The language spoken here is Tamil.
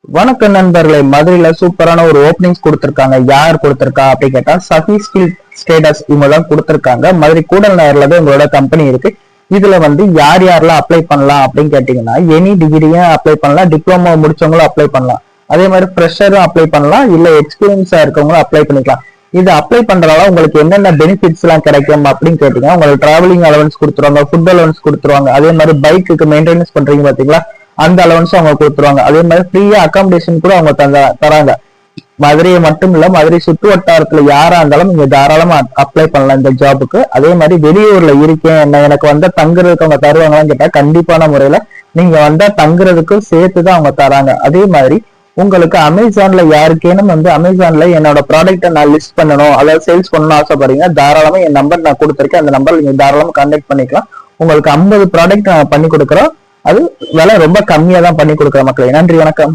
வணக்கம் நண்பர்களே, மதுரையில சூப்பரான ஒரு ஓப்பனிங்ஸ் கொடுத்திருக்காங்க. யார் கொடுத்திருக்கா அப்படின்னு கேட்டா சஃபி ஸ்கில் ஸ்டேட்டஸ் இவங்க தான் கொடுத்திருக்காங்க. மதுரை கூடல் நகர்ல தான் உங்களோட கம்பெனி இருக்கு. இதுல யார் யாரெல்லாம் அப்ளை பண்ணலாம் அப்படின்னு கேட்டீங்கன்னா, எனி டிகிரியும் அப்ளை பண்ணலாம், டிப்ளமோ முடிச்சவங்களும் அப்ளை பண்ணலாம், அதே மாதிரி ஃப்ரெஷரும் அப்ளை பண்ணலாம், இல்ல எக்ஸ்பீரியன்ஸா இருக்கவங்களும் அப்ளை பண்ணிக்கலாம். இது அப்ளை பண்றதால உங்களுக்கு என்னென்ன பெனிஃபிட்ஸ் எல்லாம் கிடைக்கும் அப்படின்னு கேட்டீங்கன்னா, உங்களுக்கு டிராவலிங் அலவன்ஸ் கொடுத்துருவாங்க, ஃபுட் அலவன்ஸ் கொடுத்துருவாங்க, அதே மாதிரி பைக்குக்கு மெயின்டெனன்ஸ் பண்றீங்க பாத்தீங்களா, அந்த அலவன்ஸும் அவங்க கொடுத்துருவாங்க. அதே மாதிரி ஃப்ரீயா அகாமடேஷன் கூட அவங்க தராங்க. மதுரையை மட்டும் இல்ல, மதுரை சுற்று வட்டாரத்துல யாரா இருந்தாலும் நீங்க தாராளமா அப்ளை பண்ணலாம் இந்த ஜாபுக்கு. அதே மாதிரி வெளியூர்ல இருக்கேன், எனக்கு தங்குறதுக்கு அவங்க தருவாங்களான்னு கேட்டா கண்டிப்பான முறையில நீங்க தங்குறதுக்கு சேர்த்துதான் அவங்க தராங்க. அதே மாதிரி உங்களுக்கு அமேசான்ல யாருக்கேனும் அமேசான்ல என்னோட ப்ராடக்ட்டை நான் லிஸ்ட் பண்ணணும், அதாவது சேல்ஸ் பண்ணணும் ஆசைப்படுறீங்க, தாராளமா என் நம்பர் நான் கொடுத்துருக்கேன். அந்த நம்பர் நீங்க தாராளமா கான்டாக்ட் பண்ணிக்கலாம். உங்களுக்கு 50 ப்ராடக்ட் நான் பண்ணி கொடுக்குறோம். அது விலை ரொம்ப கம்மியா தான் பண்ணி கொடுக்குற மக்களே. நன்றி, வணக்கம்.